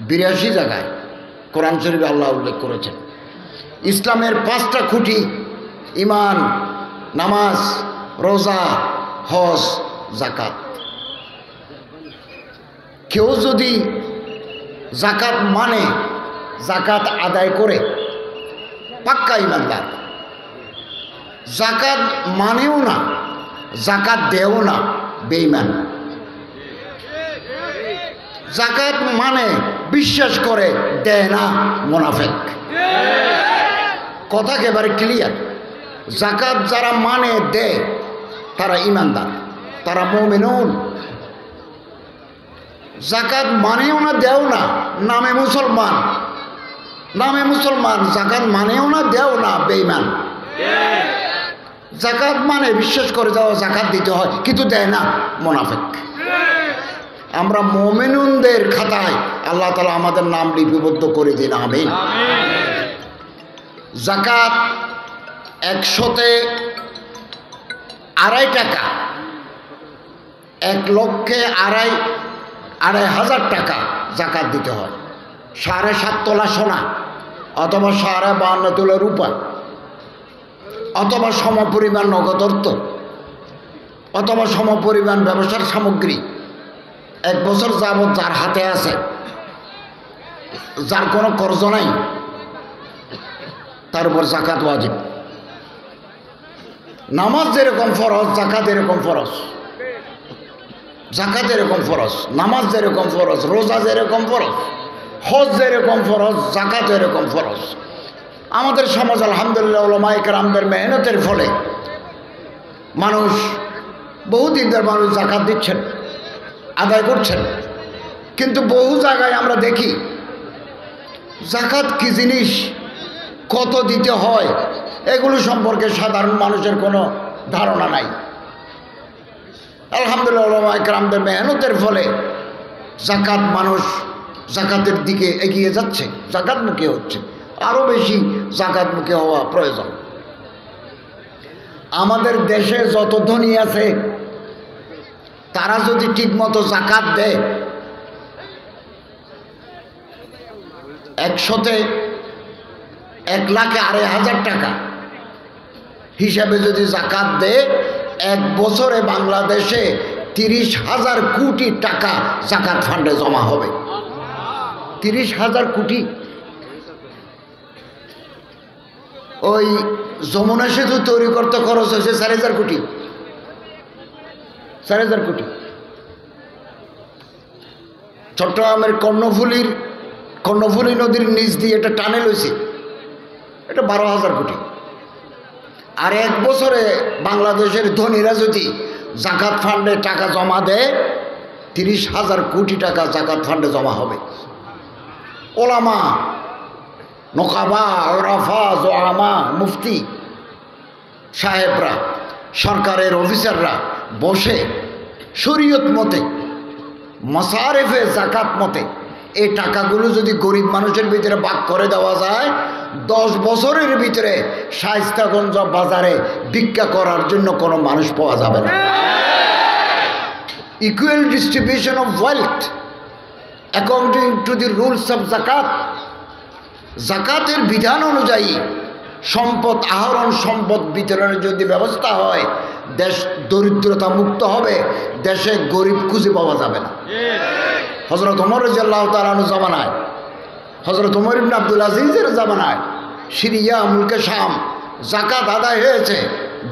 82 জায়গায় কোরআন শরীফে আল্লাহ উল্লেখ করেছেন। ইসলামের 5টা খুঁটি ঈমান, নামাজ, রোজা, হজ, যাকাত। কেউ যদি যাকাত মানে, যাকাত আদায় করে, পাক্কা ঈমানদার। যাকাত মানেও না, যাকাত দেও না, বেঈমান। যাকাত মানে বিশ্বাস করে, দেয় না, মুনাফিক। কথা একেবারে ক্লিয়ার। যাকাত যারা মানে দেয় তারা ঈমানদার, তারা মুমিনুন। যাকাত মানেও না, দেও না, নামে মুসলমান, নামে মুসলমান। যাকাত মানেও না, দেও না, বেঈমান। যাকাত মানে বিশ্বাস করে যাও যাকাত দিতে হয়, কিন্তু দেয় না, মুনাফিক। আমরা মুমিনুনদের খাতায় আল্লাহ তাআলা আমাদের নাম লিপিবদ্ধ করে দিন, আমিন। যাকাত 100-তে 2.5 টাকা, 1 লক্ষে 2,500 টাকা যাকাত দিতে হয়। 7.5 তোলা সোনা অথবা 52 তোলা রূপা অথবা সমপরিমাণ নগদ অর্থ অথবা সমপরিমাণ ব্যবসার সামগ্রী 1 বছর যাবৎ যার হাতে আছে, যার কোনো কর্জ নাই, তার উপর যাকাত ওয়াজিব। নামাজ যেরকম ফরজ, যাকাত এরকম ফরজ। যাকাত এরকম ফরজ, নামাজ যেরকম ফরজ, রোজা যেরকম ফরজ, হজ যেরকম ফরজ, যাকাত এরকম ফরজ। আমাদের সমাজ আলহামদুলিল্লাহ উলামায়ে কেরামদের মেহনতের ফলে মানুষ, বহুদিন ধরে মানুষ যাকাত দিচ্ছেন, আদায় করছেন। কিন্তু বহু জায়গায় আমরা দেখি যাকাত কি জিনিস, কত দিতে হয়, এগুলো সম্পর্কে সাধারণ মানুষের কোনো ধারণা নাই। আলহামদুলিল্লাহ উলামায়ে কেরামদের মেহনতের ফলে যাকাত, মানুষ যাকাতের দিকে এগিয়ে যাচ্ছে, যাকাতমুখী হচ্ছে। আরও বেশি যাকাতমুখী হওয়া প্রয়োজন। আমাদের দেশে যত ধনী আছে তারা যদি ঠিকমতো যাকাত দেয়, 100-তে 1,02,500 টাকা হিসাবে যদি যাকাত দেয়, 1 বছরে বাংলাদেশে 30,000 কোটি টাকা যাকাত ফান্ডে জমা হবে। 30,000 কোটি। ওই যমুনা সেতু তৈরি করতে খরচ হয়েছে 4,000 কোটি। 4,000 কোটি। চট্টগ্রামের কর্ণফুলী নদীর নিচ দিয়ে এটা টানেল হয়েছে, এটা 12,000 কোটি। আর 1 বছরে বাংলাদেশের ধনীরা যদি যাকাত ফান্ডে টাকা জমা দেয়, 30,000 কোটি টাকা যাকাত ফান্ডে জমা হবে। ওলামা, নোকাবা, ওরাফা, জোয়ামা, মুফতি সাহেবরা, সরকারের অফিসাররা বসে শরীয়ত মতে, মাসারেফে যাকাত মতে এই টাকাগুলো যদি গরিব মানুষের ভিতরে ভাগ করে দেওয়া যায়, 10 বছরের ভিতরে শায়েস্তাগঞ্জ বাজারে ভিক্ষা করার জন্য কোনো মানুষ পাওয়া যাবে না। Equal distribution of wealth according to the rules of যাকাত। যাকাতের বিধান অনুযায়ী সম্পদ আহরণ, সম্পদ বিতরণের যদি ব্যবস্থা হয়, দেশ দরিদ্রতা মুক্ত হবে, দেশে গরিব খুঁজে পাওয়া যাবে না। হযরত ওমর রাদিয়াল্লাহু তাআলা আনহু জামানায়, হযরত ওমর ইবনে আব্দুল আজিজের জামানায় সিরিয়া, মুলকে শাম যাকাত আদায় হয়েছে,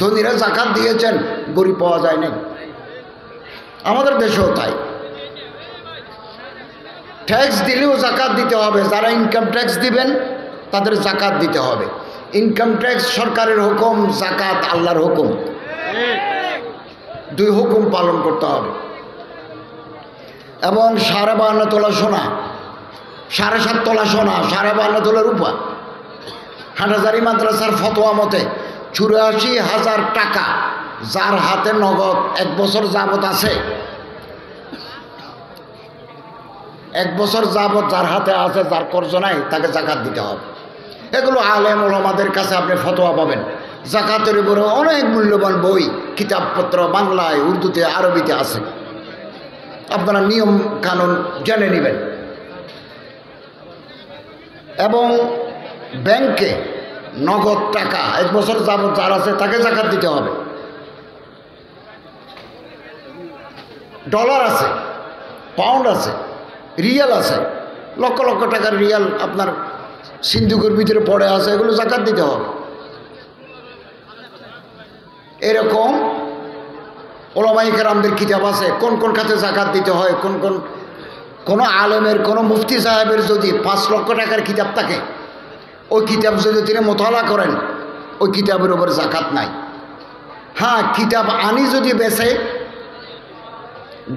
ধনীরা যাকাত দিয়েছেন, গরিব পাওয়া যায় না। আমাদের দেশেও তাই। ট্যাক্স দিলেও যাকাত দিতে হবে। যারা ইনকাম ট্যাক্স দিবেন তাদের যাকাত দিতে হবে। ইনকাম ট্যাক্স সরকারের হুকুম, যাকাত আল্লাহর হুকুম। 2 হুকুম পালন করতে হবে। এবং 52.5 তোলা সোনা, 7.5 তোলা সোনা, 52.5 তোলা রূপা। হাটহাজারী মাদ্রাসার ফতোয়া মতে 84,000 টাকা যার হাতে নগদ 1 বছর যাবত আছে, 1 বছর যাবত যার হাতে আছে, যার কর্জ নাই, তাকে যাকাত দিতে হবে। এগুলো আলেম ওলামাদের কাছে আপনি ফতোয়া পাবেন। যাকাতের উপরে অনেক মূল্যবান বই, কিতাবপত্র বাংলায়, উর্দুতে, আরবিতে আছে। আপনারা নিয়ম কানুন জেনে নেবেন। এবং ব্যাংকে নগদ টাকা 1 বছর যাবত যার আছে তাকে যাকাত দিতে হবে। ডলার আছে, পাউন্ড আছে, রিয়াল আছে, লক্ষ লক্ষ টাকার রিয়াল আপনার সিন্ধুকের ভিতরে পড়ে আছে, এগুলো যাকাত দিতে হবে। এরকম ওলামায়ে কেরামদের কিতাব আছে কোন কোন খাতে যাকাত দিতে হয়, কোন আলেমের কোন মুফতি সাহেবের যদি 5 লক্ষ টাকার কিতাব থাকে, ওই কিতাব যদি তিনি মোতালা করেন, ওই কিতাবের উপর যাকাত নাই। হ্যাঁ, কিতাব আনি যদি বেচে,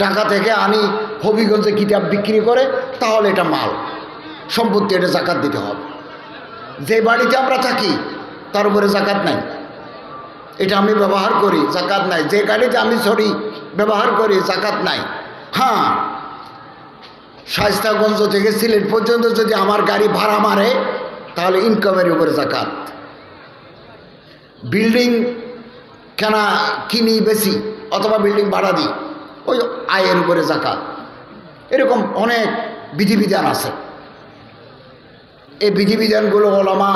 ঢাকা থেকে আনি হবিগঞ্জে কিতাব বিক্রি করে, তাহলে এটা মাল সম্পত্তি, এটা যাকাত দিতে হবে। যে বাড়িতে আমরা থাকি তার উপরে যাকাত নাই, এটা আমি ব্যবহার করি, যাকাত নাই। যে গাড়িতে আমি চড়ি ব্যবহার করি, যাকাত নাই। হ্যাঁ, শায়েস্তাগঞ্জ থেকে সিলেট পর্যন্ত যদি আমার গাড়ি ভাড়া মারে, তাহলে ইনকামের উপরে যাকাত। বিল্ডিং কিনি বেশি অথবা বিল্ডিং ভাড়া দিই, ওই আয়ের উপরে যাকাত। এরকম অনেক বিধিবিধান আছে। এই বিধিবিধানগুলো ওলামা,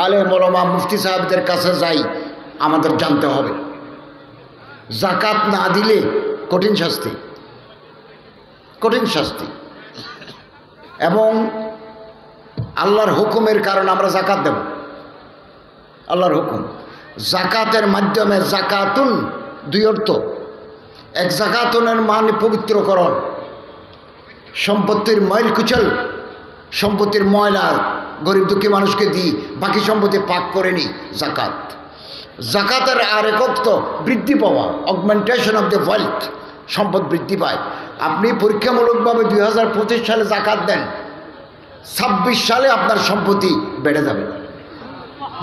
আলেম ওলামা, মুফতি সাহেবদের কাছে যাই, আমাদের জানতে হবে। যাকাত না দিলে কঠিন শাস্তি, কঠিন শাস্তি। এবং আল্লাহর হুকুমের কারণে আমরা যাকাত দেব, আল্লাহর হুকুম। যাকাতের মাধ্যমে, যাকাতুন 2 অর্থ। এক, যাকাতুনের মানে পবিত্রকরণ, সম্পত্তির ময়ল কুচল, সম্পত্তির ময়লা গরিব দুঃখী মানুষকে দিই, বাকি সম্পত্তি পাক করে নিই, যাকাত। যাকাতের আরেক অর্থ বৃদ্ধি পাওয়া, অগমেন্টেশন অফ দ্য ওয়েলথ, সম্পদ বৃদ্ধি পায়। আপনি পরীক্ষামূলকভাবে 2025 সালে যাকাত দেন, 26 সালে আপনার সম্পত্তি বেড়ে যাবে,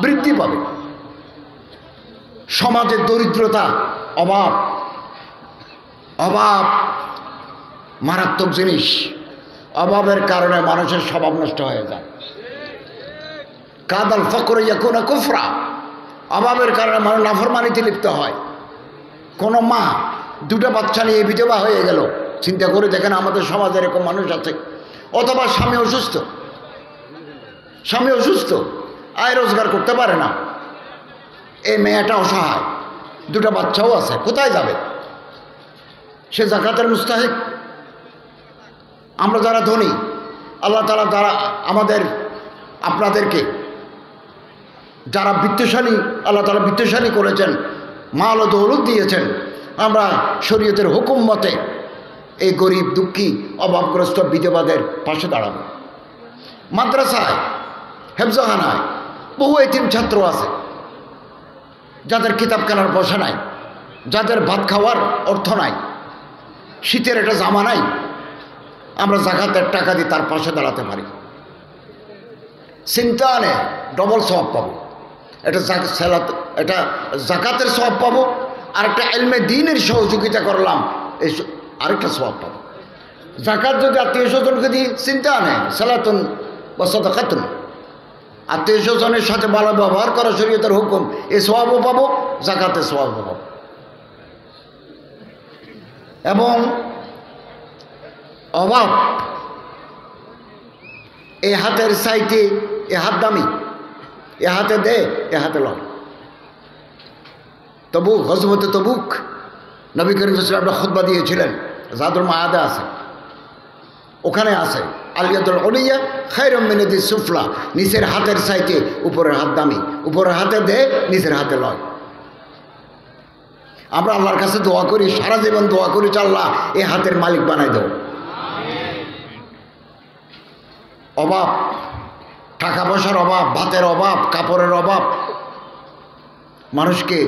বৃদ্ধি পাবে। সমাজের দরিদ্রতা, অভাব, অভাব মারাত্মক জিনিস। অভাবের কারণে মানুষের স্বভাব নষ্ট হয়ে যায়। কাদাল ফকর ইয়াকুনা কুফরা, অভাবের কারণে মানুষ নাফরমানিতে লিপ্ত হয়। কোনো মা 2টা বাচ্চা নিয়ে বিধবা হয়ে গেল, চিন্তা করে দেখেন আমাদের সমাজে এরকম মানুষ আছে। অথবা স্বামী অসুস্থ, স্বামী অসুস্থ, আয় রোজগার করতে পারে না, এই মেয়েটা অসহায়, 2টা বাচ্চাও আছে, কোথায় যাবে? সে যাকাতের মুস্তাহিক। আমরা যারা ধনী, আল্লাহ তাআলা তারা আমাদের আপনাদেরকে যারা বিত্তশালী, আল্লাহ তাআলা বিত্তশালী করেছেন, মাল ও দৌলত দিয়েছেন, আমরা শরীয়তের হুকুম মতে এই গরিব দুঃখী অভাবগ্রস্ত বিধবাদের পাশে দাঁড়াবো। মাদ্রাসায়, হেফজখানায় বহু এতিম ছাত্র আছে, যাদের কিতাব কেনার পয়সা নাই, যাদের ভাত খাওয়ার অর্থ নাই, শীতের একটা জামা নাই, আমরা যাকাতের টাকা দিয়ে তার পাশে দাঁড়াতে পারি। চিন্তা আনে ডবল সওয়াব পাবো। এটা যাকাতের সওয়াব পাবো, আর একটা ইলমে দ্বীনের সহযোগিতা করলাম, এই আরেকটা সওয়াব পাবো। যাকাত যদি আত্মীয় স্বজনকে দিই, চিন্তা আনে সালাতুন বা সাদাকাতুন, আত্মীয় স্বজনের সাথে ভালো ব্যবহার করা শরীয়তের হুকুম, এই সওয়াবও পাবো, যাকাতের সওয়াবও পাবো। এবং অভাব, এই হাতের সাইটে এ হাত দামি, এ হাতে দে, এ হাতে লয়। তবুক, গজওয়াতে তবুক নবী করিম সাল্লাল্লাহু আলাইহি ওয়াসাল্লাম খুতবা দিয়েছিলেন, জাদুল মাআদা আছে, ওখানে আছে আলিয়াতুল উলিয়া খায়রুম মিন ইয়াদিস সুফলা, নিচের হাতের সাইটে উপরের হাত দামি, উপরের হাতে দে, নিচের হাতে লয়। আমরা আল্লাহর কাছে দোয়া করি, সারা জীবন দোয়া করি, আল্লাহ এই হাতের মালিক বানাই দাও। অভাব, টাকা পয়সার অভাব, ভাতের অভাব, কাপড়ের অভাব মানুষকে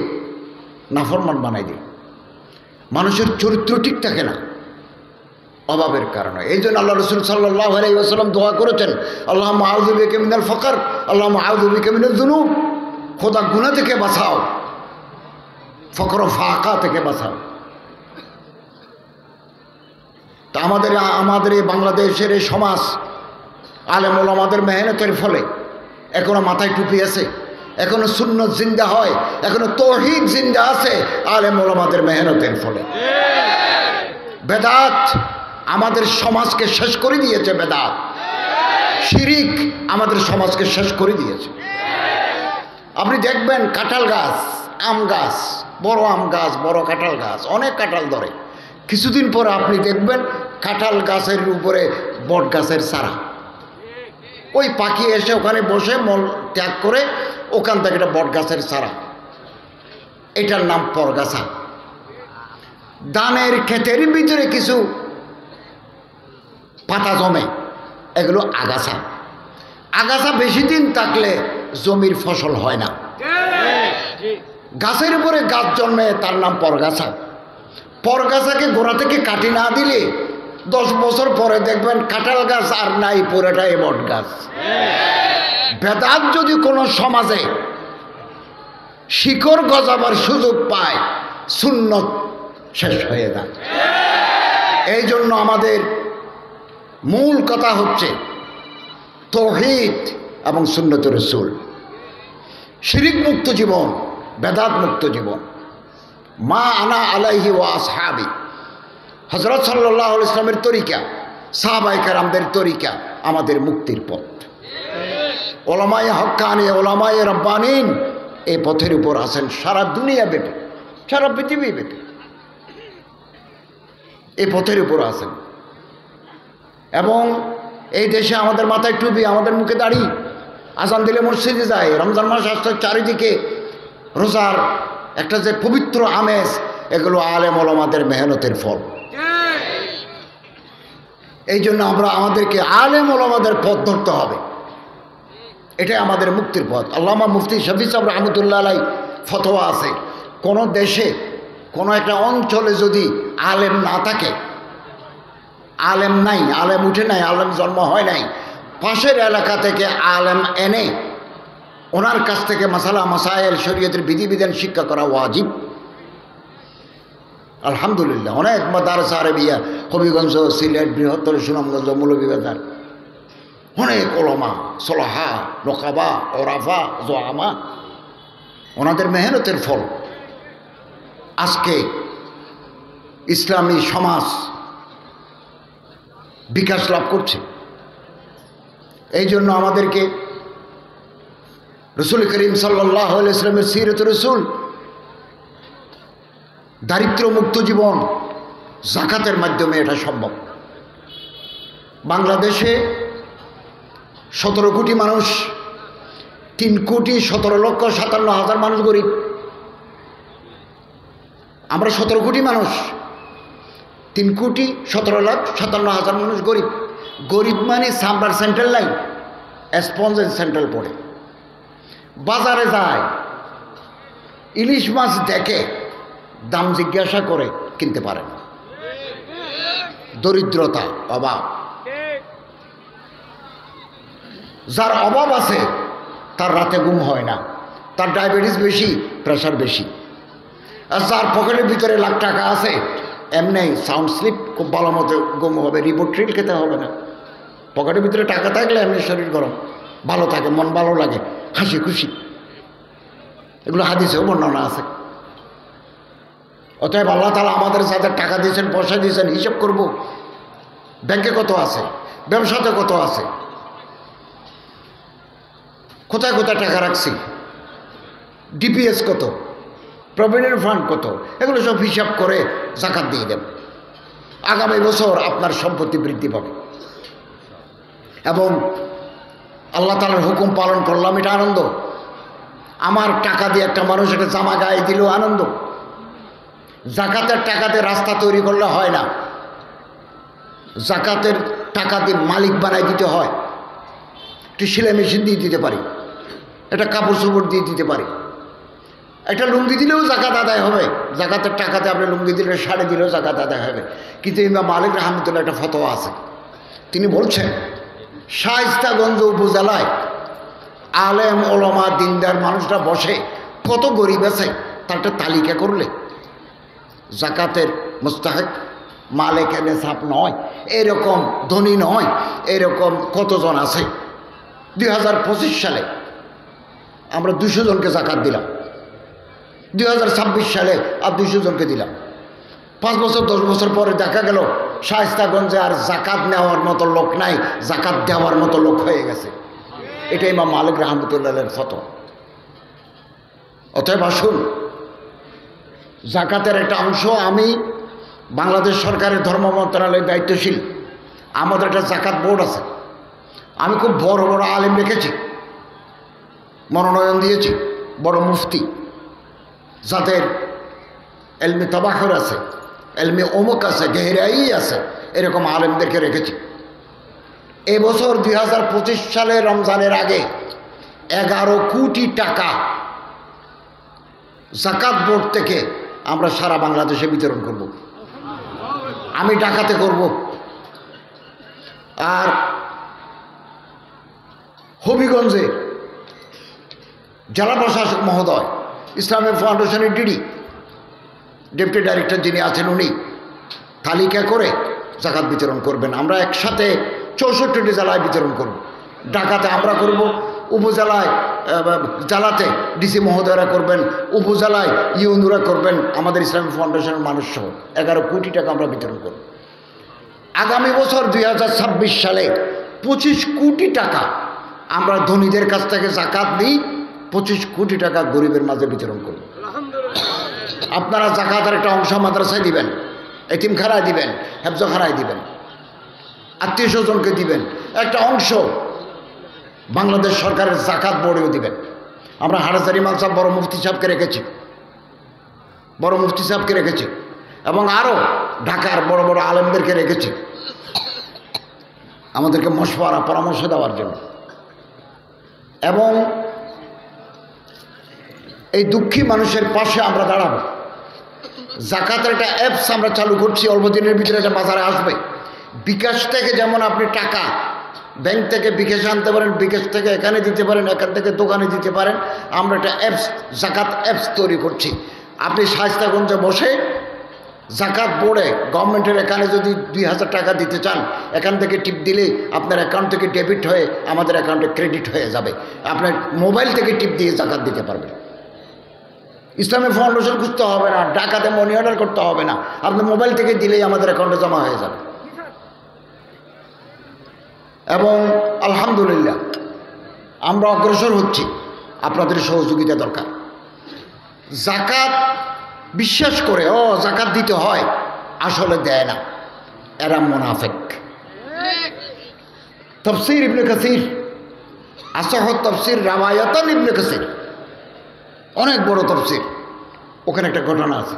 নাফরমান বানাই দেয়। মানুষের চরিত্র ঠিক থাকে না অভাবের কারণে। এই জন্য আল্লাহ রসুল সাল্লাল্লাহু আলাইহি ওয়াসাল্লাম দোয়া করেছেন, আল্লাহুম্মা আউযু বিকা মিনাল ফকর, আল্লাহুম্মা আউযু বিকা মিনাজ যুনুব, খোদা গুনাহ থেকে বাঁচাও, ফকর ও ফাকা থেকে বাঁচাও। তা আমাদের এই বাংলাদেশের এই সমাজ আলেম ওলামাদের মেহনতের ফলে এখনো মাথায় টুপি আছে, এখনো সুন্নত জিন্দা হয়, এখনো তৌহিদ জিন্দা আছে আলেম ওলামাদের মেহনতের ফলে। বেদাত আমাদের সমাজকে শেষ করে দিয়েছে, বেদাত শিরিক আমাদের সমাজকে শেষ করে দিয়েছে। আপনি দেখবেন কাঁঠাল গাছ, আম গাছ, বড় আম গাছ, বড় কাঁঠাল গাছ, অনেক কাঁঠাল ধরে, কিছুদিন পরে আপনি দেখবেন কাঁঠাল গাছের উপরে বট গাছের চারা, ওই পাখি এসে ওখানে বসে মল ত্যাগ করে ওখান থেকে একটা বট গাছের চারা, এটার নাম পরগাছা। ধানের ক্ষেতের ভিতরে কিছু পাতা জমে, এগুলো আগাছা। আগাছা বেশি দিন থাকলে জমির ফসল হয় না। গাছের উপরে গাছ জন্মে, তার নাম পরগাছা। পরগাছাকে গোড়া থেকে কাটি না দিলে 10 বছর পরে দেখবেন কাঁঠাল গাছ আর নাই, পুরোটাই বট গাছ। বেদাত যদি কোনো সমাজে শিকড় গজাবার সুযোগ পায়, সুন্নত শেষ হয়ে যায়। এই জন্য আমাদের মূল কথা হচ্ছে তাওহীদ এবং সুন্নতুর রাসূল, শিরিক মুক্ত জীবন, বেদাত মুক্ত জীবন। মা আনা আলাইহি ওয়া আসহাবি, হযরত সাল্লাল্লাহু আলাইহি ওয়াসাল্লামের তরিকা, সাহাবায়ে কেরামদের তরিকা আমাদের মুক্তির পথ। ওলামায়ে হক্কানি, ওলামায়ে রব্বানিন এই পথের উপর আছেন সারা দুনিয়া ব্যাপী, সারা পৃথিবী ব্যাপী এই পথের উপর আছেন। এবং এই দেশে আমাদের মাথায় টুপি, আমাদের মুখে দাড়ি, আজান দিলে মসজিদে যায়, রমজান মাস আসতে চারিদিকে রোজার একটা যে পবিত্র আমেজ, এগুলো আলেম ওলামাদের মেহনতের ফল। এই জন্য আমাদেরকে আলেম ওলামাদের পথ ধরতে হবে, এটাই আমাদের মুক্তির পথ। আল্লামা মুফতি শফি সাহেব রহমতুল্লাহ আলাই ফতোয়া আছে, কোনো দেশে কোনো একটা অঞ্চলে যদি আলেম না থাকে, আলেম নাই, আলেম উঠে নাই, আলেম জন্ম হয় নাই, পাশের এলাকা থেকে আলেম এনে ওনার কাছ থেকে মাসালা মাসাইল শরীয়তের বিধিবিধান শিক্ষা করা ওয়াজিব। আলহামদুলিল্লাহ অনেক মাদ্রাসা আরবিয়া, হবিগঞ্জ, সিলেট, বৃহত্তর সুনামগঞ্জ, মৌলভীবাজার, অনেক ওলামা, সলাহা, নকাবা, ওরাফা, জোয়ামা, ওনাদের মেহনতের ফল আজকে ইসলামী সমাজ বিকাশ লাভ করছে। এই জন্য আমাদেরকে রসুল করিম সাল্লাল্লাহু আলাইহি ওয়াসাল্লামের সিরাত রসুল, দারিদ্র্য মুক্ত জীবন, যাকাতের মাধ্যমে এটা সম্ভব। বাংলাদেশে 17 কোটি মানুষ, 3,17,57,000 মানুষ গরিব। আমরা 17 কোটি মানুষ, 3,17,57,000 মানুষ গরিব। গরিব মানে সাম্বার সেন্ট্রাল লাইন, স্পঞ্জের সেন্ট্রাল পড়ে, বাজারে যায়, ইলিশ মাছ দেখে, দাম জিজ্ঞাসা করে কিনতে পারে না। দরিদ্রতা, অভাব। যার অভাব আছে তার রাতে ঘুম হয় না, তার ডায়াবেটিস বেশি, প্রেশার বেশি। আর যার পকেটের ভিতরে লাখ টাকা আছে, এমনি সাউন্ড স্লিপ খুব ভালো মতো ঘুম হবে, রিবোট্রিল খেতে হবে না। পকেটের ভিতরে টাকা থাকলে এমনি শরীর গরম, ভালো থাকে, মন ভালো লাগে, হাসি খুশি। এগুলো হাদিসেও বর্ণনা আছে। অতএব আল্লাহ তাআলা আমাদের যাদের টাকা দিয়েছেন, পয়সা দিয়েছেন, হিসাব করব ব্যাংকে কত আছে, ব্যবসাতে কত আছে, কোথায় কোথায় টাকা রাখছি, ডিপিএস কত, প্রভিডেন্ট ফান্ড কত, এগুলো সব হিসাব করে যাকাত দিয়ে দেন। আগামী বছর আপনার সম্পত্তি বৃদ্ধি পাবে। এবং আল্লাহ তাআলার হুকুম পালন করলাম, এটা আনন্দ। আমার টাকা দিয়ে একটা মানুষ একটা জামা গায়ে দিলেও আনন্দ। যাকাতের টাকাতে রাস্তা তৈরি করলে হয় না, যাকাতের টাকা দিয়ে মালিক বানাই দিতে হয়। একটি সেলাই মেশিন দিয়ে দিতে পারি, একটা কাপড় চোপড় দিয়ে দিতে পারি, একটা লুঙ্গি দিলেও যাকাত আদায় হবে। যাকাতের টাকাতে আপনি লুঙ্গি দিলে, শাড়ি দিলেও যাকাত আদায় হবে। কিন্তু ইমাম মালিক রাহমাতুল্লাহ একটা ফতোয়া আছে, তিনি বলছেন শায়েস্তাগঞ্জ উপজেলায় আলেম ওলামা দিনদার মানুষরা বসে, কত গরিব আছে তার একটা তালিকা করলে যাকাতের মুস্তাহিক, মালিক নেসাব নয়, এরকম ধনী নয়, এরকম কতজন আছে। 2025 সালে আমরা 200 জনকে যাকাত দিলাম, 2026 সালে আর 200 জনকে দিলাম। 5 বছর 10 বছর পরে দেখা গেল শায়েস্তাগঞ্জে আর জাকাত নেওয়ার মতো লোক নাই, জাকাত দেওয়ার মতো লোক হয়ে গেছে। এটা ইমাম মালিক রাহমাতুল্লাহের ফতোয়া। অতএব আসুন, জাকাতের একটা অংশ, আমি বাংলাদেশ সরকারের ধর্ম মন্ত্রণালয়ের দায়িত্বশীল, আমাদের একটা জাকাত বোর্ড আছে। আমি খুব বড় বড় আলেম রেখেছি, মনোনয়ন দিয়েছি, বড় মুফতি, যাদের এলমি তাবাখর আছে, এলমি অমুক আছে, গেহরাই আছে, এরকম আলেমদেরকে রেখেছি। এবছর 2025 সালে রমজানের আগে 11 কোটি টাকা জাকাত বোর্ড থেকে আমরা সারা বাংলাদেশে বিতরণ করব। আমি ঢাকাতে করব, আর হবিগঞ্জে জেলা প্রশাসক মহোদয়, ইসলামী ফাউন্ডেশনের ডেপুটি ডাইরেক্টর যিনি আছেন, উনি তালিকা করে জাকাত বিতরণ করবেন। আমরা একসাথে 64টি জেলায় বিতরণ করব। ঢাকাতে আমরা করব, উপজেলায় জেলাতে ডিসি মহোদয়রা করবেন, উপজেলায় ইউনুরা করবেন, আমাদের ইসলামী ফাউন্ডেশনের মানুষ সহ 11 কোটি টাকা আমরা বিতরণ করব। আগামী বছর 2026 সালে 25 কোটি টাকা আমরা ধনীদের কাছ থেকে জাকাত নিই, 25 কোটি টাকা গরিবের মাঝে বিতরণ করব। আপনারা জাকাতের একটা অংশ মাদ্রাসায় দিবেন, এতিমখানায় দিবেন, হেফজখানায় দিবেন, আত্মীয় স্বজনকে দিবেন, একটা অংশ বাংলাদেশ সরকারের জাকাত বোর্ডেও দিবেন। আমরা হাটাজারি ইমাম সাহেব বড় মুফতি সাহেবকে রেখেছি, এবং আরও ঢাকার বড় বড় আলেমদেরকে রেখেছি আমাদেরকে মশওয়ারা পরামর্শ দেওয়ার জন্য। এবং এই দুঃখী মানুষের পাশে আমরা দাঁড়াবো। জাকাতের একটা অ্যাপস আমরা চালু করছি, অল্প দিনের ভিতরে এটা বাজারে আসবে। বিকাশ থেকে যেমন আপনি টাকা ব্যাংক থেকে বিকাশে আনতে পারেন, বিকাশ থেকে এখানে দিতে পারেন, এখান থেকে দোকানে দিতে পারেন, আমরা একটা অ্যাপস, জাকাত অ্যাপস তৈরি করছি। আপনি শায়েস্তাগঞ্জে বসে জাকাত বোর্ডে গভর্নমেন্টের এখানে যদি 2000 টাকা দিতে চান, এখান থেকে টিপ দিলে আপনার অ্যাকাউন্ট থেকে ডেবিট হয়ে আমাদের অ্যাকাউন্টে ক্রেডিট হয়ে যাবে। আপনার মোবাইল থেকে টিপ দিয়ে জাকাত দিতে পারবেন। ইসলামী ফাউন্ডেশন খুঁজতে হবে না, ঢাকাতে মানি অর্ডার করতে হবে না, আপনি মোবাইল থেকে দিলেই আমাদের অ্যাকাউন্টে জমা হয়ে যাবে। এবং আলহামদুলিল্লাহ আমরা অগ্রসর হচ্ছি, আপনাদের সহযোগিতা দরকার। জাকাত বিশ্বাস করে জাকাত দিতে হয়, আসলে দেয় না, এরা মুনাফিক। তাফসীর ইবনে কাসির, আসহ তাফসীর রাওয়ায়াতান ইবনে কাসির, অনেক বড় তাফসীর, ওখানে একটা ঘটনা আছে।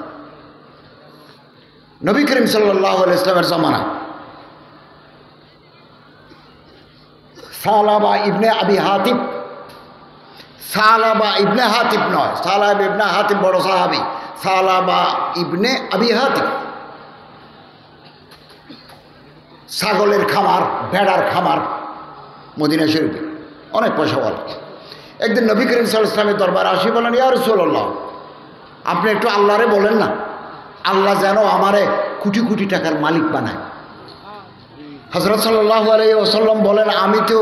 নবী করিম সাল্লাল্লাহু আলাইহি ওয়াসাল্লামের জামানায় সালাবা ইবনে আবি হাতিব, সালাবা ইবনে হাতিব নয়, সালাবা ইবনে হাতিব বড় সাহাবী, সালাবা ইবনে আবি হাতিব ছাগলের খামার, ভেড়ার খামার মদিনা শরীফে, অনেক পয়সাওয়ালা। একদিন নবী করিম সাল্লাল্লাহু আলাইহি ওয়াসাল্লামের দরবারে আসি, বলেন ইয়া রাসূলুল্লাহ, আপনি একটু আল্লাহরে বলেন না, আল্লাহ যেন আমারে কোটি কোটি টাকার মালিক বানায়। হযরত সাল্লাল্লাহু আলাইহি ওয়াসাল্লাম বলেন, আমি তো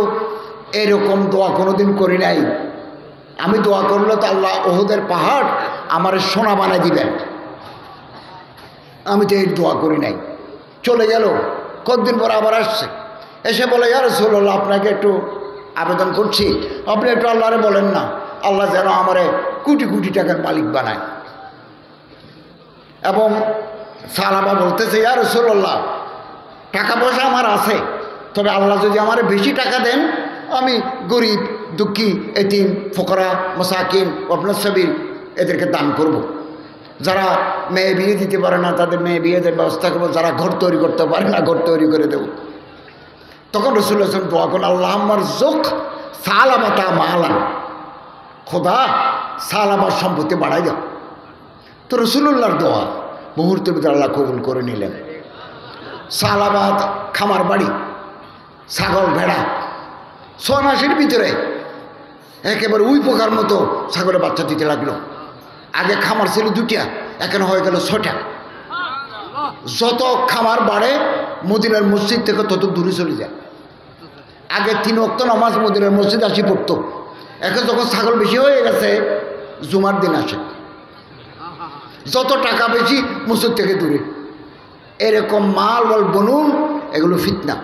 এরকম দোয়া কোনোদিন করি নাই, আমি দোয়া করলে তো আল্লাহ ওহুদের পাহাড় আমারে সোনা বানায় দিবেন, আমি তো এই দোয়া করি নাই। চলে গেল, কতদিন পর আবার আসছে, এসে বলে ইয়া রাসূলুল্লাহ, আপনাকে একটু আবেদন করছি, আপনি একটু আল্লাহরে বলেন না, আল্লাহ যেন আমারে কোটি কোটি টাকার মালিক বানায়। এবং সাহাবা বলতেছে, ইয়া রাসূলুল্লাহ, টাকা পয়সা আমার আছে, তবে আল্লাহ যদি আমার বেশি টাকা দেন, আমি গরিব, দুঃখী, এতিম, ফকরা, মাসাকিন, ওয়াবনাস সাবিল এদেরকে দান করব। যারা মেয়ে বিয়ে দিতে পারে না তাদের মেয়ে বিয়ে দেওয়ার ব্যবস্থা করবো, যারা ঘর তৈরি করতে পারে না ঘর তৈরি করে দেব। তখন রাসূলুল্লাহ সাল্লাল্লাহু আলাইহি ওয়াসাল্লাম দোয়া করলেন, আল্লাহুম্মা রযুক সালাবাতা মালান, খোদা সালাবার সম্পত্তি বাড়াই দাও। তো রাসূলুল্লাহর দোয়া মুহূর্তের ভিতরে আল্লাহ কবুল করে নিলেন। সালাবাদ খামার বাড়ি, ছাগল ভেড়া 6 মাসের ভিতরে একেবারে উই পোকার মতো ছাগলের বাচ্চা দিতে লাগলো। আগে খামার ছিল 2টা, এখন হয়ে গেল 6টা। যত খামার বাড়ে মদিনার মসজিদ থেকে তত দূরে চলে যায়। আগে 3 ওয়াক্ত নামাজ মদিনার মসজিদ আসি পড়তো, এখন যখন ছাগল বেশি হয়ে গেছে জুমার দিন আসে। যত টাকা বেশি মসজিদ থেকে দূরে, এরকম মাল ওয়াল বনুন এগুলো ফিতনা।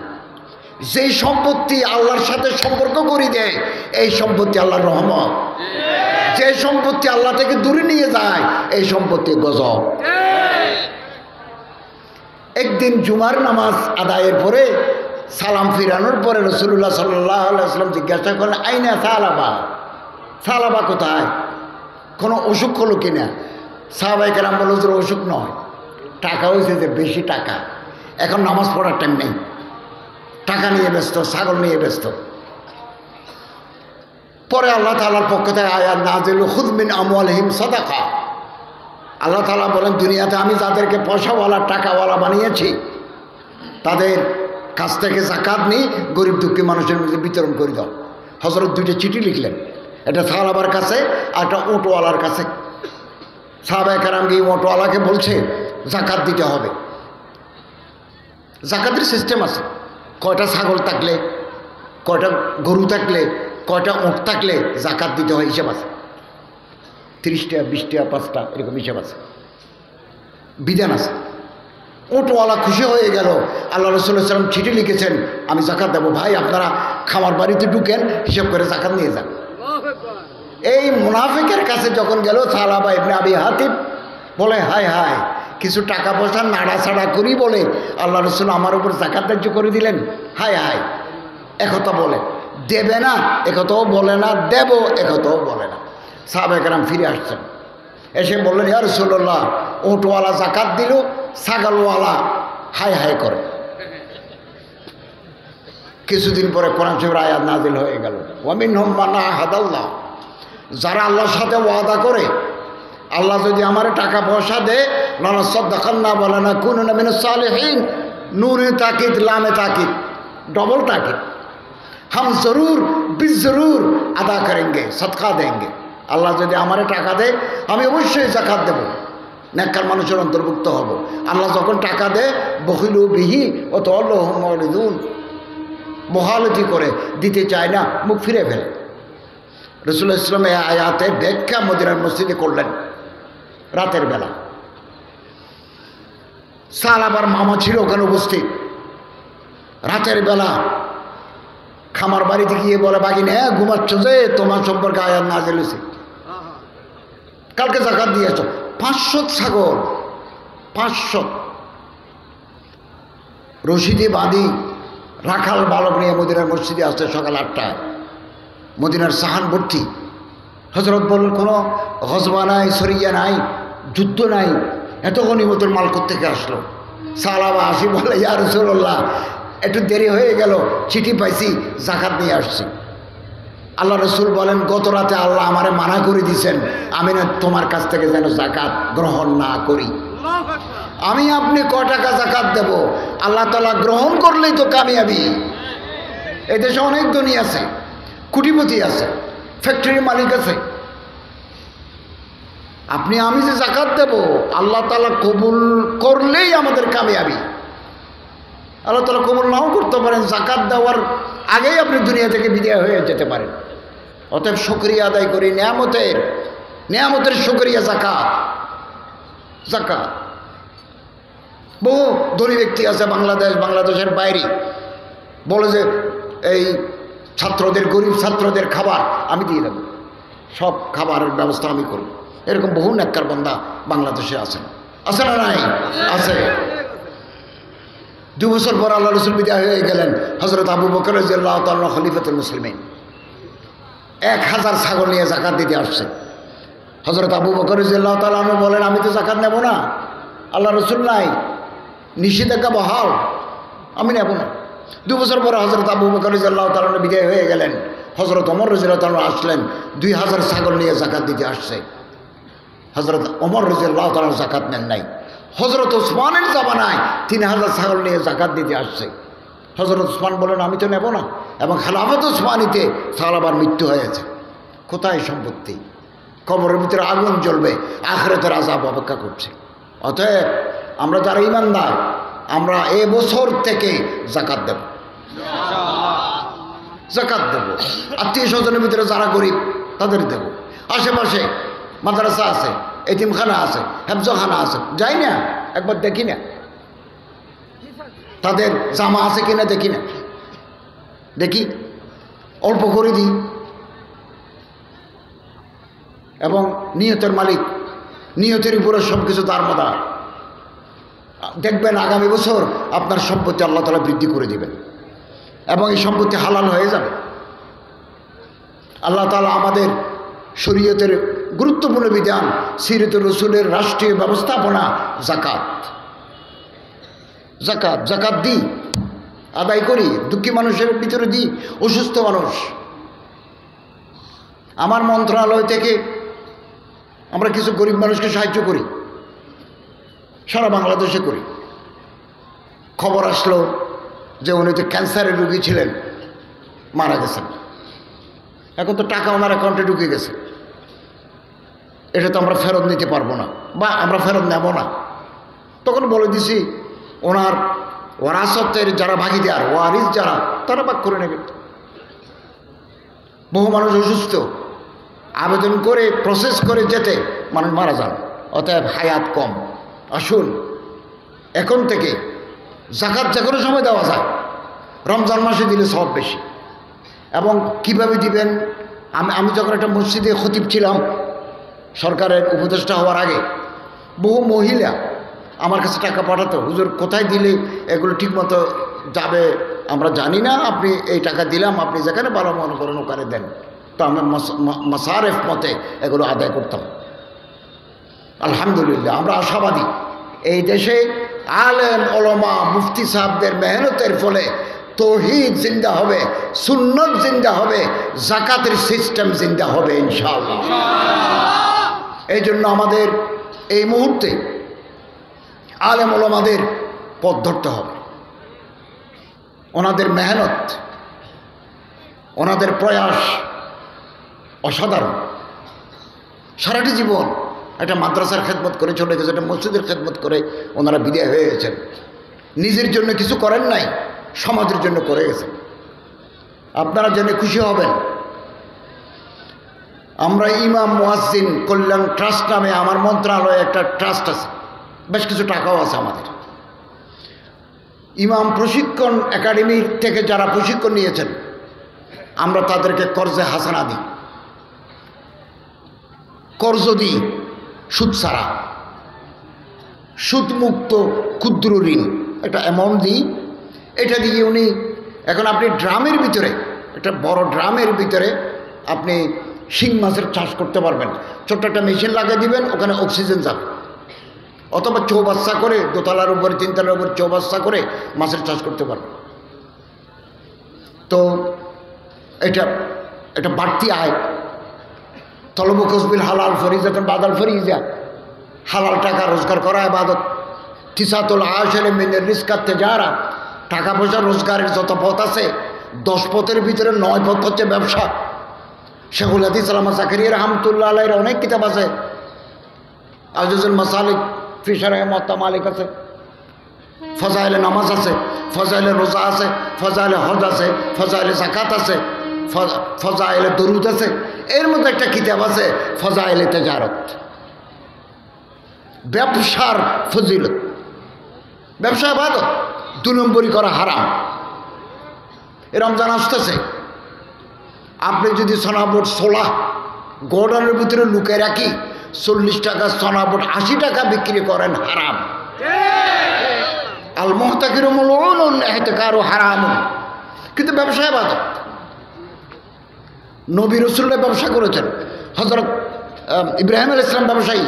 যেই সম্পত্তি আল্লাহর সাথে সম্পর্ক করে দেয় এই সম্পত্তি আল্লাহর রহমত, যে সম্পত্তি আল্লাহ থেকে দূরে নিয়ে যায় এই সম্পত্তি গজব। একদিন জুমার নামাজ আদায়ের পরে সালাম ফিরানোর পরে রাসূলুল্লাহ সাল্লাল্লাহু আলাইহি ওয়াসাল্লাম জিজ্ঞাসা করলেন, আইনা সালাবা, সালাবা কোথায়, কোনো অসুখ হলো কিনা? সাহাবায়ে কেরাম বলল যে অসুখ নয়, টাকা হয়েছে যে বেশি টাকা, এখন নামাজ পড়ার টাইম নেই, টাকা নিয়ে ব্যস্ত, ছাগল নিয়ে ব্যস্ত। পরে আল্লাহ তাআলার পক্ষ থেকে আয়াত নাযিল, খুয মিন আমওয়ালিহিম সাদাকা। আল্লাহ তাআলা বলেন, দুনিয়াতে আমি যাদেরকে পয়সাওয়ালা টাকাওয়ালা বানিয়েছি তাদের কাছ থেকে যাকাত নিয়ে গরিব দুঃখী মানুষের মধ্যে বিতরণ করে দাও। হযরত দুইটা চিঠি লিখলেন, একটা সাহাবার কাছে আর একটা অটোওয়ালার কাছে। সাহাবায়ে কেরাম গিয়ে অটোওয়ালাকে বলছে যাকাত দিতে হবে। যাকাতের সিস্টেম আছে, কয়টা ছাগল থাকলে, কয়টা গরু থাকলে, কয়টা উট থাকলে যাকাত দিতে হয় হিসাব আছে। 30টা 20টা 5টা এরকম হিসাব আছে, বিধান আছে। উটওয়ালা খুশি হয়ে গেল। আল্লাহ রাসূলুল্লাহ সাল্লাল্লাহু আলাইহি ওয়াসাল্লাম চিঠি লিখেছেন আমি যাকাত দেবো, ভাই আপনারা খামার বাড়িতে ঢুকেন, হিসাব করে যাকাত নিয়ে যান। এই মুনাফিকের কাছে যখন গেল সালাবা ইবনে আবি হাতিব বলে, হায় হায়, কিছু টাকা পয়সা নাড়াছাড়া করি বলে আল্লাহ রাসূল আমার উপর যাকাত ধার্য করে দিলেন। হায় হায়, একথা বলে, দেবে না একথাও বলে না, দেব একথাও বলে না। সাহাবায়ে কেরাম ফিরে আসছেন, এসে বললেন, ইয়া রাসূলুল্লাহ, উটওয়ালা যাকাত দিল, ছাগলওয়ালা হায় হায় করে। কিছুদিন পরে কোরআন শরীফের আয়াত নাযিল হয়ে গেল, ওয়া মিনহুম মান আহাদাল্লাহ, যারা আল্লাহর সাথে ওয়াদা করে, আল্লাহ যদি আমার টাকা পয়সা দেয়, লানাসাদ্দাকান্না ওয়া লানাকুনা মিনাস সালিহিন, নূরে তাকিদ লামে তাকিদ, डबल ताकिद, हम जरूर बिजरूर अदा करेंगे, सदका देंगे। আল্লাহ যদি আমারে টাকা দেয় আমি অবশ্যই যাকাত দেব, নেককার মানুষের অন্তর্ভুক্ত হব। আল্লাহ যখন টাকা দেয় বখিলু বিহি ও তাওয়াল্লাহুম মুরিদুন, মহালতি করে দিতে চায় না, মুখ ফিরে ফেলে। রাসূলুল্লাহ সাল্লাল্লাহু আলাইহি ওয়াসাল্লাম এই আয়াতের ব্যাখ্যা মদিনার মসজিদে করলেন রাতের বেলা। সাহাবার মামা ছিল ওখানে উপস্থিত। রাতের বেলা খামার বাড়িতে গিয়ে বলে, বাগিনে ঘুমাচ্ছ যে, তোমার সম্পর্কে আয়াত নাযিল হয়েছে, কালকে যাকাত দিয়েছ। 500 ছাগল, 500 রশিদে বাঁধি রাখাল বালক নিয়ে মদিনার মসজিদে আসছে সকাল 8টায়। মদিনার সাহান ভর্তি। হযরত বললেন, কোনো গজবা নাই, সরিয়া নাই, যুদ্ধ নাই, এত গনিমতের মাল কোত্থেকে আসলো? সাহাবা আসি বলে, ইয়া রাসূলুল্লাহ, একটু দেরি হয়ে গেল, চিঠি পাইছি, যাকাত নিয়ে আসছি। আল্লাহ রসুল বলেন, গত রাতে আল্লাহ আমারে মানা করে দিয়েছেন আমি না তোমার কাছ থেকে যেন যাকাত গ্রহণ না করি। আমি আপনি কয় টাকা যাকাত দেব? আল্লাহ তাআলা গ্রহণ করলেই তো কামিয়াবি। এই দেশে অনেক ধনী আছে, কোটিপতি আছে, ফ্যাক্টরির মালিক আছে। আপনি আমি যে যাকাত দেব আল্লাহ তাআলা কবুল করলেই আমাদের কামিয়াবি। আল্লাহ তাআলা কবুল নাও করতে পারেন, যাকাত দেওয়ার আগেই আপনি দুনিয়া থেকে বিদায় হয়ে যেতে পারেন। অতএব শুকরিয়া আদায় করি, নিয়ামতের শুকরিয়া যাকাত। যাকাত বহু ধনী ব্যক্তি আছে বাংলাদেশের বাইরে, বলে যে এই ছাত্রদের, গরিব ছাত্রদের খাবার আমি দিয়ে দেবো, সব খাবারের ব্যবস্থা আমি করব। এরকম বহু নেককার বান্দা বাংলাদেশে আছেন, আছে না নাই? আছে। 2 বছর পর আল্লাহ রসুল বিদায় হয়ে গেলেন। হযরত আবু বকর রাদিয়াল্লাহু তাআলা খলিফাতুল মুসলিমিন 1000 ছাগল নিয়ে যাকাত দিতে আসছে। হযরত আবু বকর রাদিয়াল্লাহু তাআলা বলেন, আমি তো যাকাত নেব না, আল্লাহ রসুল নাই, নিষেধাজ্ঞা বহাল, আমি নেব না। 2 বছর পরে হযরত আবু বকর রাদিয়াল্লাহু তাআলা বিদায় হয়ে গেলেন। হযরত ওমর রাদিয়াল্লাহু তাআলা আসলেন, 2000 ছাগল নিয়ে যাকাত দিতে আসছে। হযরত ওমর রাদিয়াল্লাহু তাআলা যাকাত নেন নাই। হযরত ওসমানের জামানায় 3000 ছাগল নিয়ে যাকাত দিতে আসছে। হযরত ওসমান বলেন, আমি তো নেব না, এবং খেলাফত ওসমানীতে সাহাবার মৃত্যু হয়েছে। কোথায় সম্পত্তি? কবরের ভিতরে আগুন জ্বলবে, আখিরাতের আযাব অপেক্ষা করছে। অতএব আমরা যারা ঈমানদার, আমরা এ বছর থেকে যাকাত দেব, যাকাত দেব। আত্মীয় স্বজনের ভিতরে যারা গরিব তাদের দেব। আশেপাশে মাদ্রাসা আছে, এতিমখানা আছে, হেফজখানা আছে, যাই না একবার দেখি না, তাদের জামা আছে কিনা দেখি না, দেখি অল্প করে দিই। এবং নিয়তের মালিক, নিয়তের উপরে সব কিছু দারমদার। দেখবেন আগামী বছর আপনার সম্পত্তি আল্লাহ তাআলা বৃদ্ধি করে দিবেন এবং এই সম্পত্তি হালাল হয়ে যাবে। আল্লাহ তাআলা আমাদের শরীয়তের গুরুত্বপূর্ণ বিধান, সিরাতুর রাসূলের রাষ্ট্রীয় ব্যবস্থাপনা যাকাত। যাকাত যাকাত দিই, আদায় করি, দুঃখী মানুষের ভিতরে দিই, অসুস্থ মানুষ। আমার মন্ত্রণালয় থেকে আমরা কিছু গরিব মানুষকে সাহায্য করি, সারা বাংলাদেশে করি। খবর আসলো যে উনি তো ক্যান্সারের রোগী ছিলেন, মারা গেছেন। এখন তো টাকা ওনার অ্যাকাউন্টে ঢুকে গেছে, এটা তো আমরা ফেরত নিতে পারবো না, বা আমরা ফেরত নেব না। তখন বলে দিছি ওনার ওয়ারাসতের যারা ভাগিদার, ওয়ারিস যারা, তারা ভাগ করে নেবে। বহু মানুষ অসুস্থ, আবেদন করে প্রসেস করে যেতে মানুষ মারা যান, অতএব হায়াত কম। আসুন এখন থেকে যাকাত যে কোনো সময় দেওয়া যায়, রমজান মাসে দিলে সব বেশি। এবং কিভাবে দিবেন, আমি যখন একটা মসজিদে খতিব ছিলাম সরকারের উপদেষ্টা হওয়ার আগে, বহু মহিলা আমার কাছে টাকা পাঠাতো, হুজুর কোথায় দিলে এগুলো ঠিকমতো যাবে আমরা জানি না, আপনি এই টাকা দিলাম, আপনি যেখানে ভালো মনে করেন ওখানে দেন। তো আমরা মাসারেফ মতে এগুলো আদায় করতাম। আলহামদুলিল্লাহ আমরা আশাবাদী, এই দেশে আলেম ওলামা মুফতি সাহেবদের মেহনতের ফলে তৌহিদ জিন্দা হবে, সুন্নত জিন্দা হবে, যাকাতের সিস্টেম জিন্দা হবে ইনশাআল্লাহ। এই জন্য আমাদের এই মুহূর্তে আলেম ওলামাদের পথ ধরতে হবে। ওনাদের মেহনত, ওনাদের প্রয়াস অসাধারণ। সারাটি জীবন একটা মাদ্রাসার খেদমত করে চলে গেছে, একটা মসজিদের খেদমত করে ওনারা বিদায় হয়ে গেছেন। নিজের জন্য কিছু করেন নাই, সমাজের জন্য করে গেছেন। আপনারা জেনে খুশি হবেন, আমরা ইমাম মুয়াজ্জিন কল্যাণ ট্রাস্ট নামে আমার মন্ত্রণালয়ে একটা ট্রাস্ট আছে, বেশ কিছু টাকাও আছে আমাদের। ইমাম প্রশিক্ষণ একাডেমির থেকে যারা প্রশিক্ষণ নিয়েছেন আমরা তাদেরকে কর্জে হাসানা দিই, কর্জ দিই, সুদ ছাড়া, সুদমুক্ত ক্ষুদ্র ঋণ একটা অ্যামাউন্ট দিই। এটা দিয়ে উনি এখন আপনি ড্রামের ভিতরে, একটা বড় ড্রামের ভিতরে আপনি শিং মাছের চাষ করতে পারবেন। ছোট্ট একটা মেশিন লাগিয়ে দিবেন, ওখানে অক্সিজেন যাবে। অথবা চৌবাচ্চা করে, দোতলার উপরে তিনতলার উপরে চৌবাচ্চা করে মাছের চাষ করতে পারবেন। তো এটা বাড়তি আয়। তলবু কসবিল হালাল ফরিজাতুন বাদাল ফরিজা, হালাল টাকা রোজগার করা ইবাদত। তিসাতুল আশারে মিনের রিজকাত তিজারা, টাকা পয়সা রোজগারের যত পথ আছে 10 পথের ভিতরে 9 পথ হচ্ছে ব্যবসা। শেখুল হাদিস আল্লামা জাকারিয়া রাহমাতুল্লাহ আলাইহির অনেক কিতাব আছে। আজিজুল মাসালিক ফি শারহ মুওয়াত্তা মালিক আছে, ফজাইলে নামাজ আছে, ফজাইলে রোজা আছে, ফজাইলে হজ আছে, ফজাইলে যাকাত আছে, ফজাইলে দরুদ আছে। এর মধ্যে একটা কিতাব আছে ফজাইলে তিজারত, ব্যবসার ফজিলত। ব্যবসা ইবাদত, 2 নম্বরই করা হারাম। এ রমজান আসতেছে, আপনি যদি সোনাবোট 16 গোডাউনের ভিতরে লুকিয়ে রাখি 40 টাকা সোনাবোট 80 টাকা বিক্রি করেন, হারাম। আল মুহতাকিরু মালউনুন ইহতিকারু হারামুন। কিন্তু ব্যবসা ইবাদত। নবী রাসূলরা ব্যবসা করেছেন। হযরত ইব্রাহিম আলাইহিস সালাম ব্যবসায়ী,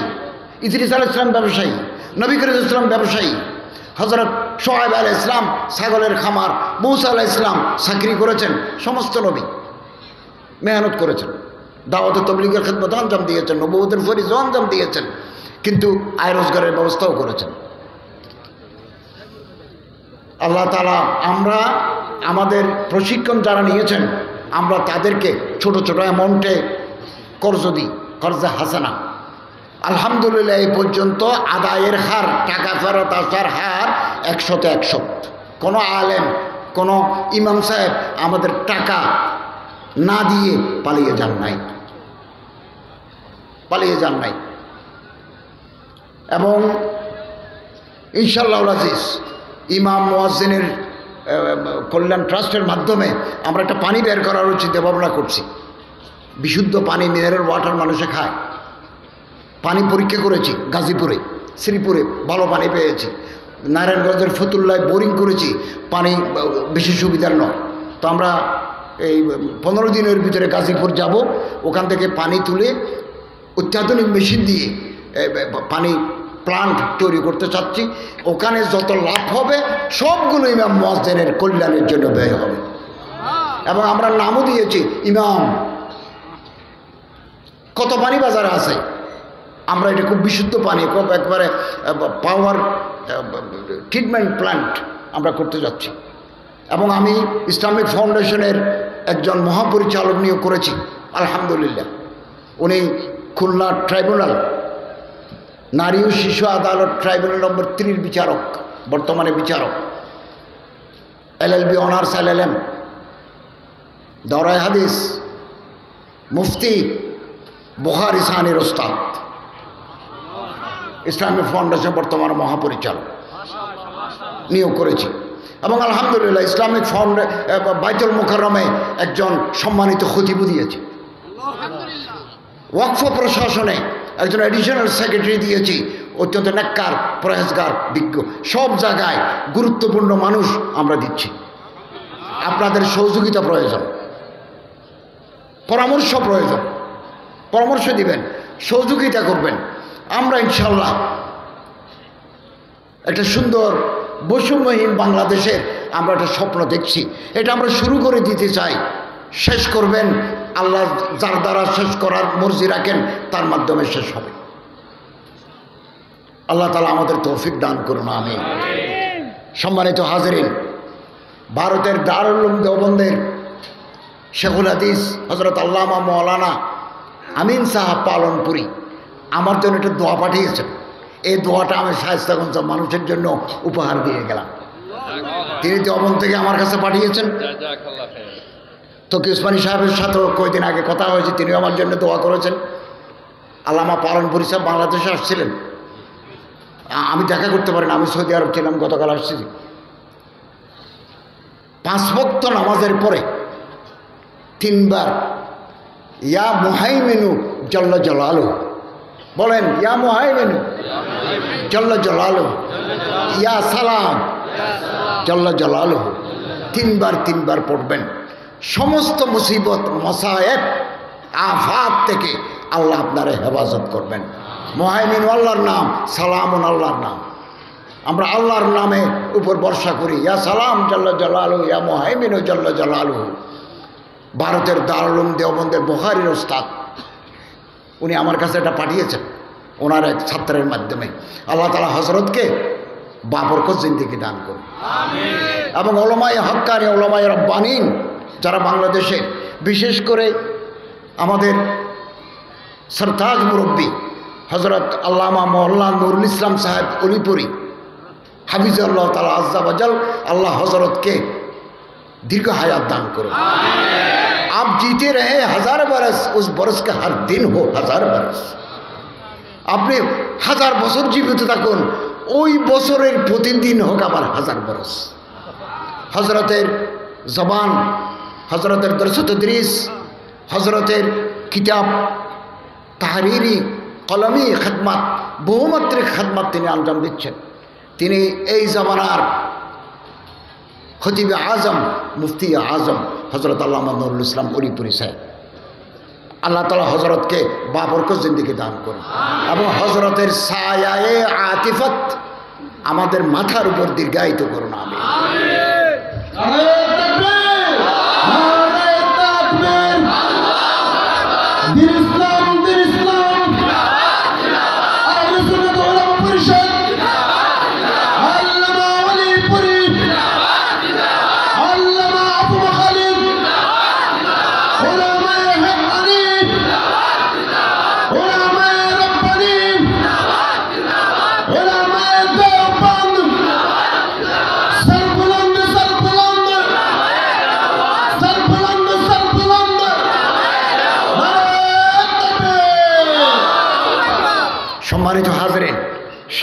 ইদ্রিস আলাইহিস সালাম ব্যবসায়ী, নবী করিম সাল্লাল্লাহু আলাইহি ওয়াসাল্লাম ব্যবসায়ী, হযরত শুআয়ব আলাইহিস সালাম ছাগলের খামার, মূসা আলাইহিস সালাম চাকরি করেছেন। সমস্ত নবী মেহনত করেছেন, দাওয়াত ও তাবলীগের খিদমত আঞ্জাম দিয়েছেন, নবুয়তের ফরিজা আঞ্জাম দিয়েছেন, কিন্তু আয় রোজগারের ব্যবস্থাও করেছেন। আল্লাহ তাআলা আমরা আমাদের প্রশিক্ষণ যারা নিয়েছেন আমরা তাদেরকে ছোট ছোট অ্যামাউন্টে কর্জ দিই, কর্জে হাসানা। আলহামদুলিল্লাহ এই পর্যন্ত আদায়ের হার, টাকা ফেরত আসার হার 100-তে 100। কোনো আলেম, কোনো ইমাম সাহেব আমাদের টাকা না দিয়ে পালিয়ে যান নাই, পালিয়ে যান নাই। এবং ইনশাআল্লাহ আজিজ ইমাম মুয়াজ্জিনের কল্যাণ ট্রাস্টের মাধ্যমে আমরা একটা পানি বের করার চিন্তা ভাবনা করছি। বিশুদ্ধ পানি, মিনারেল ওয়াটার মানুষে খায়। পানি পরীক্ষা করেছি গাজীপুরে, শ্রীপুরে ভালো পানি পেয়েছি। নারায়ণগঞ্জের ফতুল্লায় বোরিং করেছি, পানি বেশি সুবিধার নয়। তো আমরা এই 15 দিনের ভিতরে গাজীপুর যাব, ওখান থেকে পানি তুলে অত্যাধুনিক মেশিন দিয়ে পানি প্লান্ট তৈরি করতে চাচ্ছি। ওখানে যত লাভ হবে সবগুলো ইমাম মুয়াজ্জিনের কল্যাণের জন্য ব্যয় হবে। এবং আমরা নামও দিয়েছি ইমাম। কত পানি বাজারে আছে, আমরা এটা খুব বিশুদ্ধ পানি, খুব একবারে পাওয়ার ট্রিটমেন্ট প্ল্যান্ট আমরা করতে যাচ্ছি। এবং আমি ইসলামিক ফাউন্ডেশনের একজন মহাপরিচালক নিয়োগ করেছি আলহামদুলিল্লাহ। উনি খুলনা ট্রাইব্যুনাল, নারী ও শিশু আদালত ট্রাইব্যুনাল নম্বর 3 বিচারক, বর্তমানে বিচারক, LLB অনার্স, LLM, দরায় হাদিস, মুফতি, বুখারী সানির ওস্তাদ, ইসলামিক ফাউন্ডেশন বর্তমানে মহাপরিচালক নিয়োগ করেছি। এবং আলহামদুলিল্লাহ ইসলামিক বাইতুল মুকাররমে একজন সম্মানিত খতিবও দিয়েছে। ওয়াকফ প্রশাসনে একজন অ্যাডিশনাল সেক্রেটারি দিয়েছি, অত্যন্ত নেককার, পরহেজগার, বিজ্ঞ। সব জায়গায় গুরুত্বপূর্ণ মানুষ আমরা দিচ্ছি। আপনাদের সহযোগিতা প্রয়োজন, পরামর্শ প্রয়োজন, পরামর্শ দিবেন, সহযোগিতা করবেন। আমরা ইনশাল্লাহ একটা সুন্দর বৈষম্যহীন বাংলাদেশের আমরা একটা স্বপ্ন দেখছি। এটা আমরা শুরু করে দিতে চাই, শেষ করবেন আল্লাহ যার দ্বারা শেষ করার মর্জি রাখেন, তার মাধ্যমে শেষ হবে। আল্লাহ তাআলা আমাদের তৌফিক দান করুন, আমিন। সম্মানিত হাজিরিন, ভারতের দারুল উলুম দেওবন্দের শেখুল হাদিস হযরত আল্লামা মাওলানা আমিন সাহাব পালনপুরি আমার জন্য একটা দোয়া পাঠিয়েছেন। এই দোয়াটা আমি শায়েস্তাগঞ্জ মানুষের জন্য উপহার দিয়ে গেলাম। তিনি দেওবন্দ থেকে আমার কাছে পাঠিয়েছেন। তকি উসমানী সাহেবের সাথেও কয়েকদিন আগে কথা হয়েছে, তিনিও আমার জন্য দোয়া করেছেন। আল্লামা পালনপুরি সাহেব বাংলাদেশে আসছিলেন, আমি দেখা করতে পারি না, আমি সৌদি আরব ছিলাম, গতকাল আসছি। 5 ওয়াক্ত নামাজের পরে 3 বার ইয়া মুহাইমিনু জাল্লা জালালুহু বলেন, ইয়া মুহাইমিনু জাল্লা জালালুহু, ইয়া সালাম জাল্লা জালালুহু, 3 বার পড়বেন। সমস্ত মুসিবত, মসায়েব, আফাত থেকে আল্লাহ আপনার হেফাজত করবেন। মুহাইমিন আল্লাহর নাম, সালামুন আল্লাহর নাম। আমরা আল্লাহর নামে উপর ভরসা করি। ইয়া সালাম জাল্লা জালালুহু, ইয়া মুহাইমিনু জাল্লা জালালুহু। ভারতের দারুল উলুম দেওবন্দের বুখারীর ওস্তাদ উনি আমার কাছে এটা পাঠিয়েছেন ওনার এক ছাত্রের মাধ্যমে। আল্লাহ তাআলা হযরতকে বাবরকত জিন্দেগি দান করুন, আমিন। এবং উলামায়ে হক্কানি, উলামায়ে রব্বানীন যারা বাংলাদেশে, বিশেষ করে আমাদের সরতাজ মুরব্বী হযরত আল্লামা মাওলানা নুরুল ইসলাম সাহেব অলিপুরি হাফিজাল্লাহ তাআলা আজ্জা ওয়াজাল, আল্লাহ হযরতকে दीर्घ हयात दान करो। आप जीते रहे 1000 बरस, उस बरस का हर दिन हो 1000 बरस। আপনি 1000 বছর জীবিত থাকুন, ওই বছরের প্রতিদিন হোক আবার 1000 বরস। হযরতের জবান, হযরতের দরস তদরিস, হযরতের কিতাব তাহরিরি কলমি খিদমত, বহুমাত্রিক খিদমত তিনি আঞ্জাম দিচ্ছেন। তিনি এই জামানার খতিব আজম, মুফতি আজম হযরত আল্লামা নুরুল ইসলাম অলিপুরি সাহেব। আল্লাহ তাআলা হযরতকে বাবরকত জিন্দেগি দান করুন এবং হযরতের ছায়ায়ে আতিফত আমাদের মাথার উপর দীর্ঘায়িত করুন, আমিন। সম্মানিত হাজিরিন,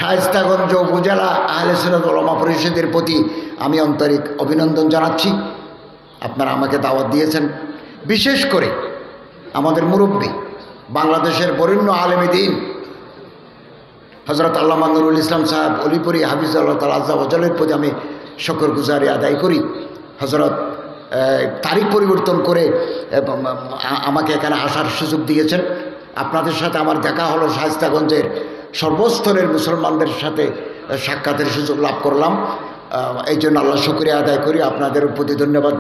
শায়েস্তাগঞ্জ উপজেলা আহলে সুন্নাত ওলামা পরিষদের প্রতি আমি আন্তরিক অভিনন্দন জানাচ্ছি। আপনারা আমাকে দাওয়াত দিয়েছেন। বিশেষ করে আমাদের মুরব্বী, বাংলাদেশের বরেণ্য আলেম দ্বীন হযরত আল্লামা নুরুল ইসলাম সাহেব অলিপুরি হাফিজাল্লাহ তাআলা আযজা ওয়াজালের প্রতি আমি শুকরগুজারি আদায় করি। হযরত তারিখ পরিবর্তন করে আমাকে এখানে আসার সুযোগ দিয়েছেন। আপনাদের সাথে আমার দেখা হলো, শায়েস্তাগঞ্জের সর্বস্তরের মুসলমানদের সাথে সাক্ষাতের সুযোগ লাভ করলাম। এই জন্য আল্লাহ শুকরিয়া আদায় করি, আপনাদের প্রতি ধন্যবাদ।